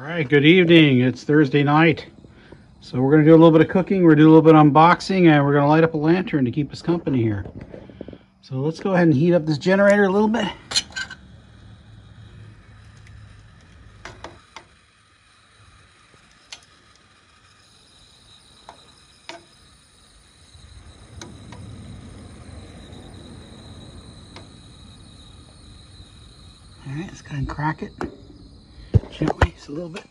right, good evening. It's Thursday night. So we're going to do a little bit of cooking, we're going to do a little bit of unboxing, and we're going to light up a lantern to keep us company here. So let's go ahead and heat up this generator a little bit. All right, let's go ahead and crack it gently, just a little bit.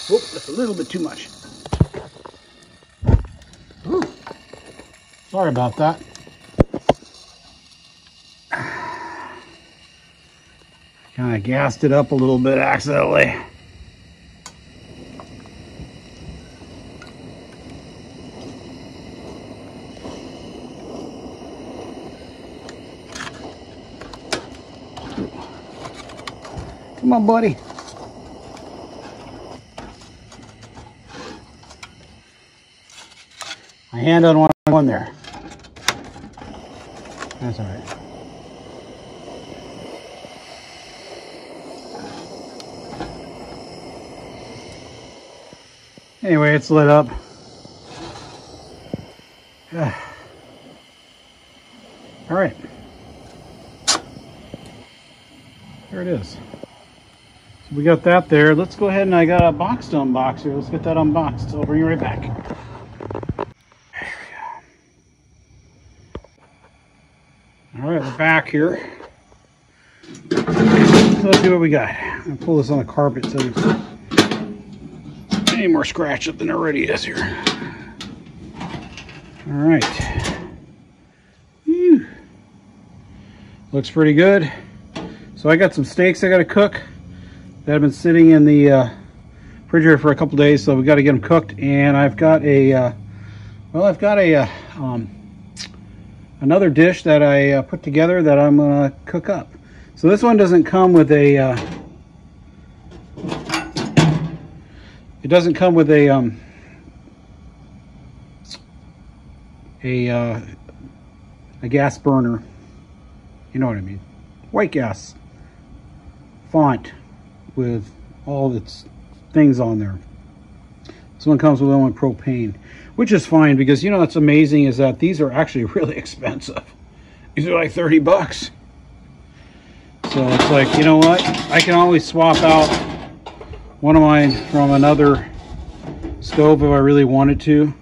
Whoop, that's a little bit too much. Ooh, sorry about that. Kind of gassed it up a little bit accidentally. Come on, buddy. My hand on one there. That's all right. Anyway, it's lit up. All right. There it is. So we got that there. Let's go ahead and I got a box to unbox here. Let's get that unboxed. So I'll bring you right back. All right, we're back here. So let's see what we got. I'm gonna pull this on the carpet so there's any more scratch up than there already is here. All right. Whew. Looks pretty good. So I got some steaks I got to cook that have been sitting in the refrigerator for a couple days, so we got to get them cooked. And I've got a another dish that I put together that I'm gonna cook up. So this one doesn't come with a it doesn't come with a gas burner. You know what I mean? White gas font with all its things on there. This one comes with only propane, which is fine because, you know, what's amazing is that these are actually really expensive. These are like 30 bucks. So it's like, you know what? I can always swap out one of mine from another stove if I really wanted to.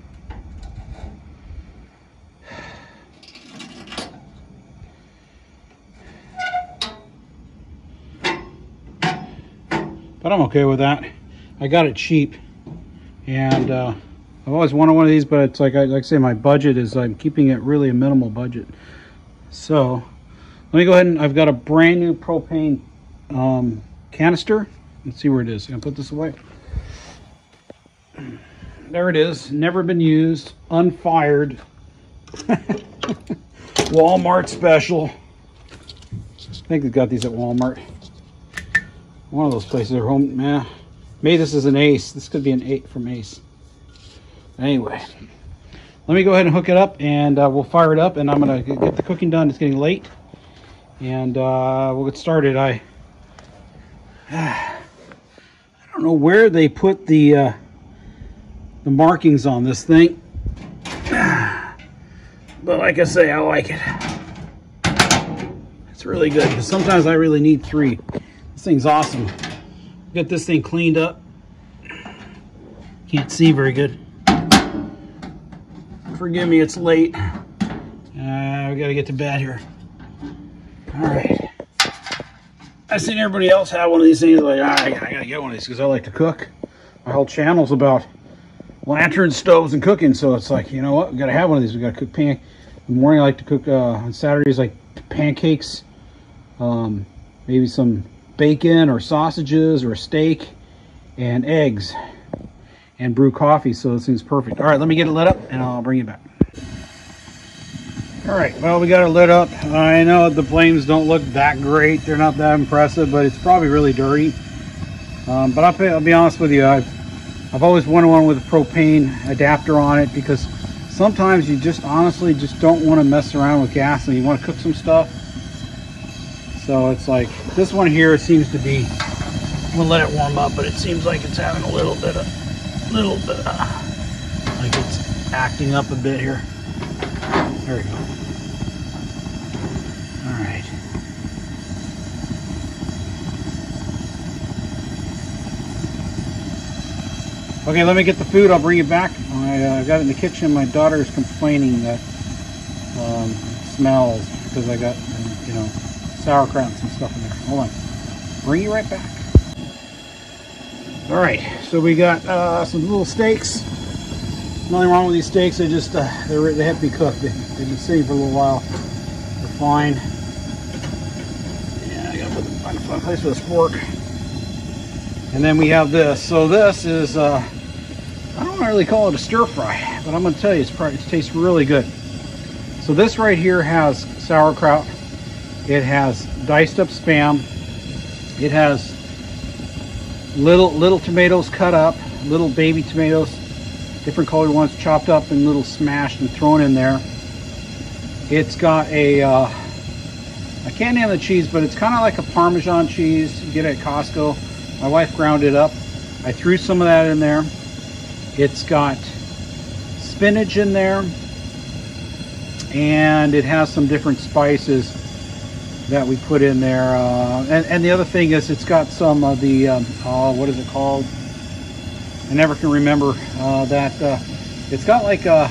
But I'm okay with that. I got it cheap. And I've always wanted one of these, but it's like I say, my budget is, I'm keeping it really a minimal budget. So let me go ahead and I've got a brand new propane canister. Let's see where it is. I'm gonna put this away. There it is. Never been used, unfired. Walmart special. I think they've got these at Walmart. One of those places are home. Nah. Maybe this is an Ace. This could be an 8 from Ace. Anyway, let me go ahead and hook it up and we'll fire it up and I'm going to get the cooking done. It's getting late and we'll get started. I don't know where they put the markings on this thing. But like I say, I like it. It's really good because sometimes I really need 3. This thing's awesome. Get this thing cleaned up. Can't see very good. Forgive me, it's late. We gotta get to bed here. All right. I've seen everybody else have one of these things. Like, I gotta get one of these because I like to cook. My whole channel's about lantern stoves and cooking. So it's like, you know what? We gotta have one of these. We gotta cook in the morning. I like to cook on Saturdays, like pancakes, maybe some bacon or sausages or a steak and eggs and brew coffee. So this thing's perfect. All right, let me get it lit up and I'll bring you back. All right, well, we got it lit up. I know the flames don't look that great. They're not that impressive, but it's probably really dirty. But I'll be honest with you, I've always wanted one with a propane adapter on it because sometimes you just honestly just don't want to mess around with gas and you want to cook some stuff. So it's like, this one here seems to be, we'll let it warm up, but it seems like it's having a little bit, like it's acting up a bit here. There we go. All right. Okay, let me get the food. I'll bring it back. I got it in the kitchen. My daughter is complaining that it smells because I got, you know, sauerkraut and some stuff in there. Hold on. Bring you right back. All right, so we got some little steaks. Nothing wrong with these steaks. They just they have to be cooked. They've been sitting for a little while. They're fine. Yeah, I gotta find a fun place for this fork. And then we have this. So this is I don't really call it a stir fry, but I'm gonna tell you, it tastes really good. So this right here has sauerkraut. It has diced up Spam. It has little tomatoes cut up, little baby tomatoes, different colored ones chopped up and little smashed and thrown in there. It's got a I can't name the cheese, but it's kind of like a Parmesan cheese you get at Costco. My wife ground it up. I threw some of that in there. It's got spinach in there, and it has some different spices that we put in there. And the other thing is, it's got some of the what is it called? I never can remember that. It's got like a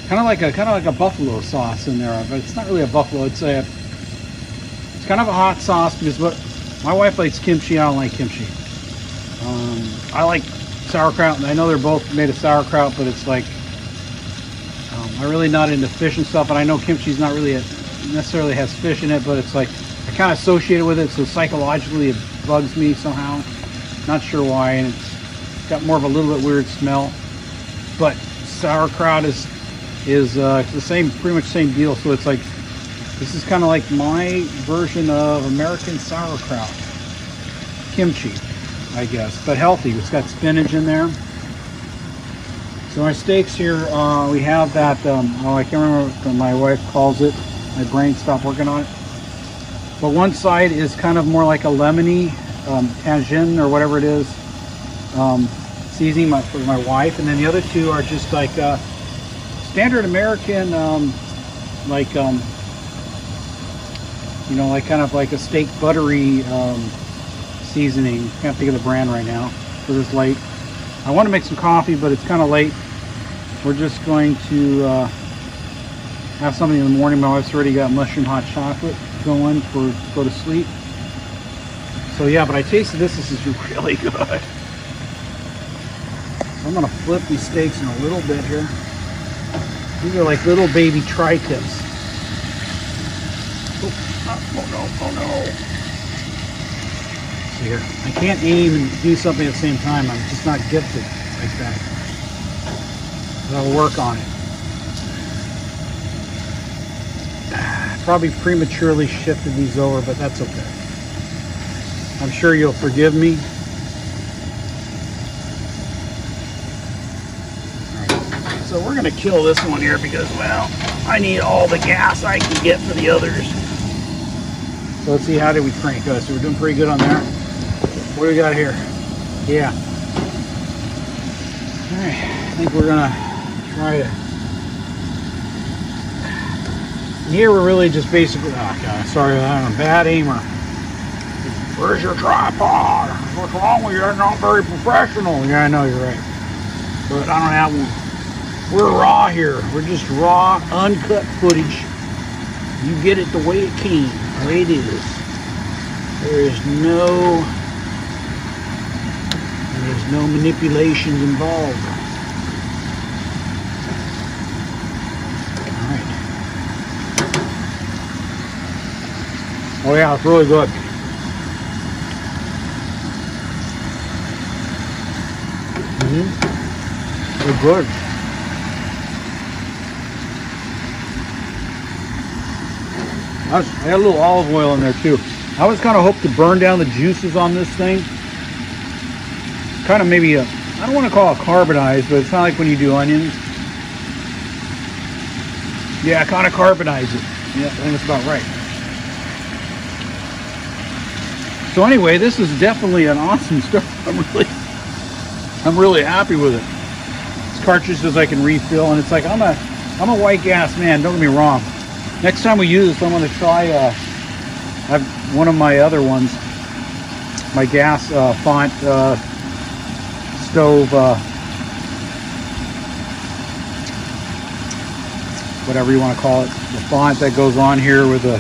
kind of like a buffalo sauce in there, but it's not really a buffalo. It's kind of a hot sauce, because what my wife likes kimchi, I don't like kimchi. I like sauerkraut, and I know they're both made of sauerkraut, but it's like I'm really not into fish and stuff, and I know kimchi's not really necessarily has fish in it, but it's like I kind of associate it with it, so psychologically it bugs me somehow. Not sure why, and it's got more of a little bit weird smell. But sauerkraut is the same, pretty much same deal. So it's like, this is kind of like my version of American sauerkraut, kimchi, I guess, but healthy. It's got spinach in there. So my steaks here, we have that, oh, I can't remember what my wife calls it. My brain stopped working on it. But one side is kind of more like a lemony, tagine or whatever it is, seasoning for my wife. And then the other two are just like standard American, like, you know, like kind of like a steak buttery seasoning. Can't think of the brand right now because it's late. I want to make some coffee, but it's kind of late. We're just going to have something in the morning. My wife's already got mushroom hot chocolate going for go to sleep. So yeah, but I tasted this. This is really good. So I'm gonna flip these steaks in a little bit here. These are like little baby tri-tips. Oh no, oh no. See here, I can't aim and do something at the same time. I'm just not gifted like that. But I'll work on it. Probably prematurely shifted these over, but that's okay. I'm sure you'll forgive me. Alright, so we're gonna kill this one here because, well, I need all the gas I can get for the others. So let's see, how did we crank us? So we're doing pretty good on there. What do we got here? Yeah. Alright, I think we're gonna try to. Here we're really just basically, oh god, sorry, I'm a bad aimer. Where's your tripod? What's wrong with you? That's not very professional. Yeah, I know, you're right. But I don't have one. We're raw here. We're just raw, uncut footage. You get it the way it came, the way it is. There's no manipulations involved. All right. Oh yeah, it's really good. They're good. I had a little olive oil in there too. I was kind of hoping to burn down the juices on this thing. Kind of maybe I don't want to call it carbonized, but it's kind of like when you do onions. Yeah, kind of carbonize it. Yeah, I think it's about right. So anyway, this is definitely an awesome stove. I'm really happy with it. It's cartridges I can refill, and it's like I'm a white gas man. Don't get me wrong. Next time we use this, I'm going to try. I've one of my other ones, my gas font stove, whatever you want to call it, the font that goes on here with the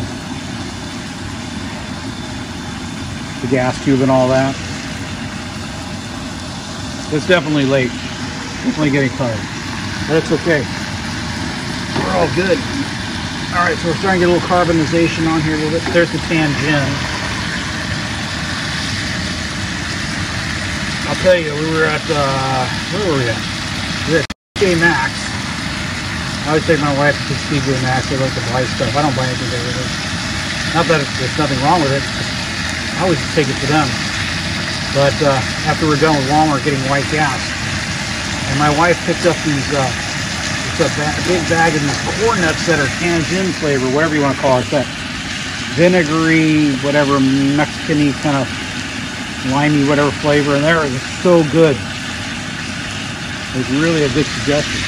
gas tube and all that. It's definitely late. Definitely getting tired. But it's okay. We're all good. Alright, so we're starting to get a little carbonization on here a little bit. There's the tangent. I'll tell you, we were at, where were we at? We were at TJ Maxx. I always take my wife to TJ Maxx. I like to buy stuff. I don't buy anything there with it. Not that there's nothing wrong with it. I always just take it to them. But after we're done with Walmart getting white gas, and my wife picked up these, it's a big bag of these corn nuts that are tangent flavor, whatever you want to call it. It's that vinegary, whatever, Mexican-y kind of limey, whatever flavor in there. It's so good. It's really a good suggestion.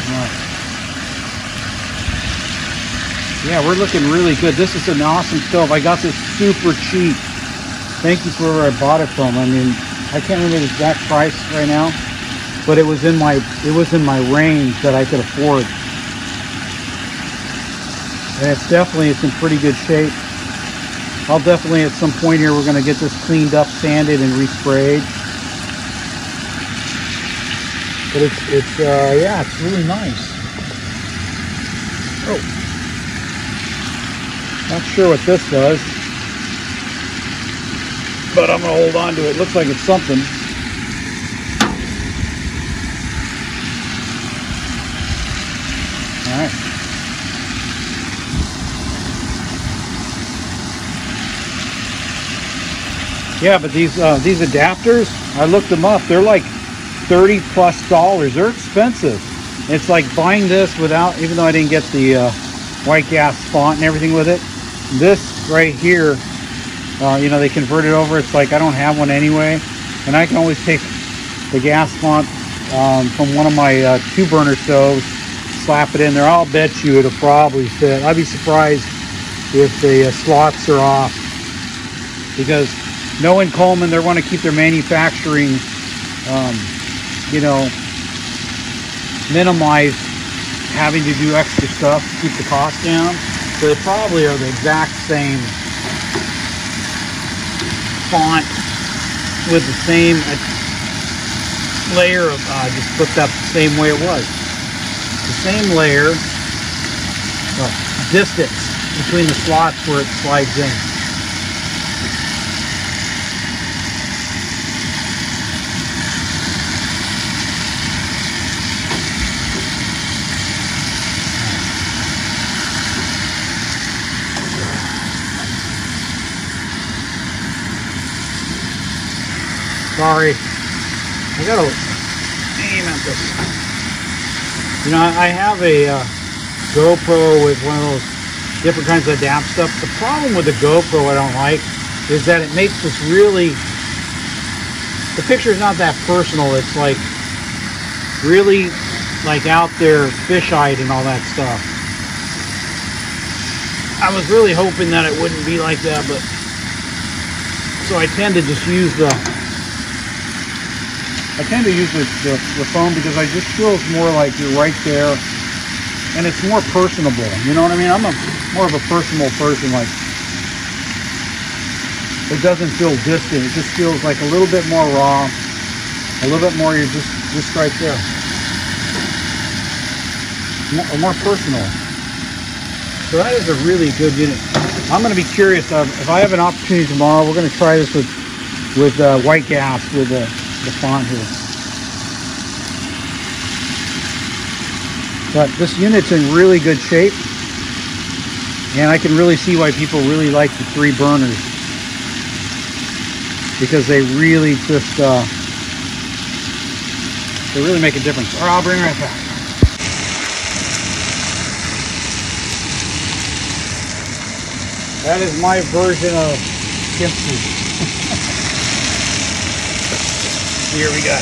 All right. Yeah, we're looking really good. This is an awesome stove. I got this super cheap. Thank you for where I bought it from. I mean, I can't remember the exact price right now, but it was in my range that I could afford. And it's in pretty good shape. I'll definitely at some point here we're going to get this cleaned up, sanded, and resprayed. But yeah, it's really nice. Oh. Not sure what this does, but I'm going to hold on to it. Looks like it's something. All right. Yeah, but these adapters, I looked them up. They're like $30+. They're expensive. It's like buying this without, even though I didn't get the white gas font and everything with it. This right here, you know, they convert it over. It's like I don't have one anyway, and I can always take the gas font from one of my 2-burner stoves, slap it in there. I'll bet you it'll probably fit. I'd be surprised if the slots are off, because knowing Coleman, they want to keep their manufacturing, you know, minimize having to do extra stuff to keep the cost down. So they probably are the exact same font with the same layer of, just flipped up the same way it was. The same layer, distance between the slots where it slides in. Sorry, I gotta aim at this. You know, I have a GoPro with one of those different kinds of adapt stuff. The problem with the GoPro I don't like is that it makes this really, the picture is not that personal. It's like really like out there fish-eyed and all that stuff. I was really hoping that it wouldn't be like that, but so I tend to just use the phone, because I just feel it's more like you're right there, and it's more personable. You know what I mean? I'm more of a personal person. Like, it doesn't feel distant. It just feels like a little bit more raw, a little bit more. You're just right there, more personal. So that is a really good unit. I'm going to be curious if I have an opportunity tomorrow. We're going to try this with white gas with the font here. But this unit's in really good shape, and I can really see why people really like the 3 burners, because they really just they really make a difference. All right, I'll bring it right back. That is my version of kimchi. Here we go.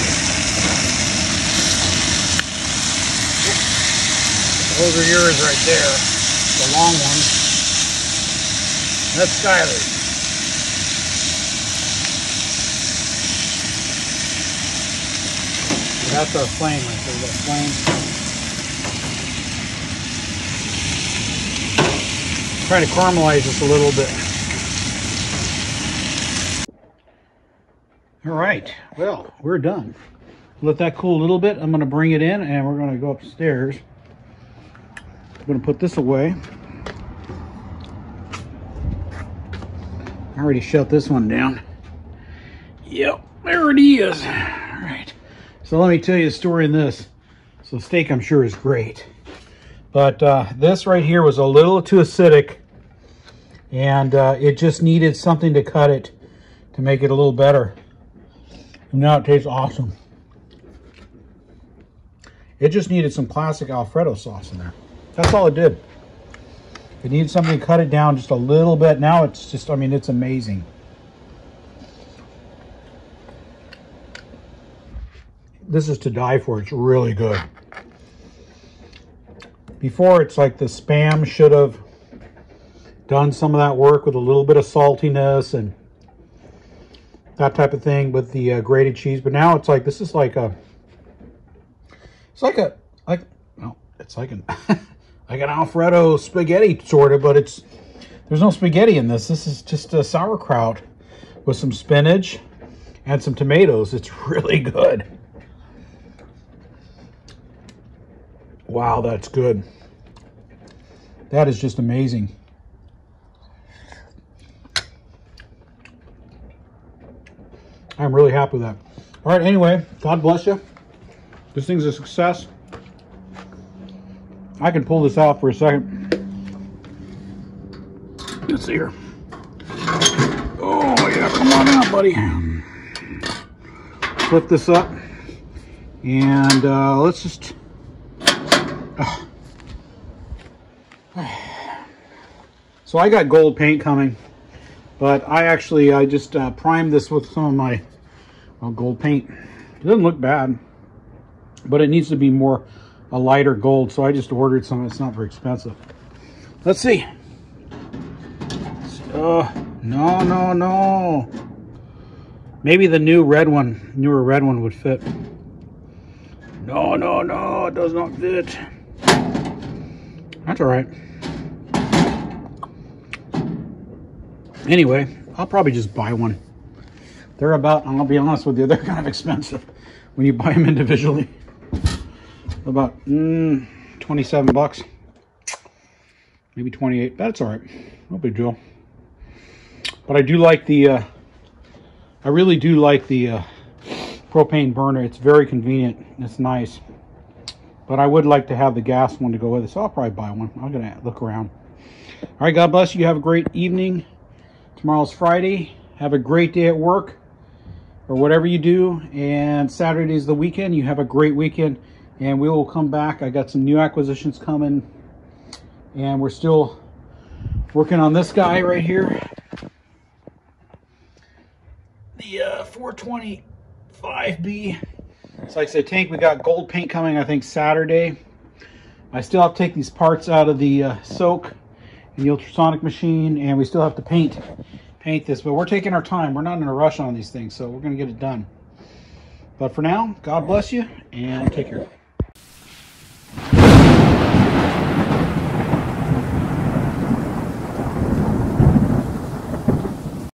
Those are yours right there, the long ones. That's Skylar's. That's our flame right there. That flame. Trying to caramelize this a little bit. All right, well, we're done. Let that cool a little bit. I'm going to bring it in and we're going to go upstairs. I'm going to put this away. I already shut this one down. Yep, there it is. All right. So let me tell you a story in this. So steak, I'm sure, is great. But this right here was a little too acidic. And it just needed something to cut it to make it a little better. And now it tastes awesome. It just needed some classic Alfredo sauce in there. That's all it did. It needed something to cut it down just a little bit. Now it's just, I mean, it's amazing. This is to die for. It's really good. Before, it's like the Spam should have done some of that work with a little bit of saltiness and that type of thing with the grated cheese. But now it's like, this is like a, it's like an like an Alfredo spaghetti sort of, but there's no spaghetti in this. This is just a sauerkraut with some spinach and some tomatoes. It's really good. Wow, that's good. That is just amazing. I'm really happy with that. All right, anyway, God bless you. This thing's a success. I can pull this out for a second. Let's see here. Oh, yeah, come on out, buddy. Flip this up. And let's just... So I got gold paint coming. But I just primed this with some of my gold paint. It doesn't look bad, but it needs to be more a lighter gold. So I just ordered some. It's not very expensive. Let's see. No. Maybe the newer red one would fit. No, it does not fit. That's all right. Anyway, I'll probably just buy one. They're about, I'll be honest with you, they're kind of expensive when you buy them individually. About 27 bucks. Maybe 28. That's all right. No big deal. But I do like the, I really do like the propane burner. It's very convenient. It's nice. But I would like to have the gas one to go with it, so I'll probably buy one. I'm going to look around. All right, God bless you. Have a great evening. Tomorrow's Friday. Have a great day at work or whatever you do. And Saturday's the weekend. You have a great weekend. And we will come back. I got some new acquisitions coming. And we're still working on this guy right here. The 425B. So like I said, tank, we got gold paint coming, I think, Saturday. I still have to take these parts out of the soak in the ultrasonic machine, and we still have to paint this, but we're taking our time. We're not in a rush on these things, so we're going to get it done. But for now, God bless you, and take care.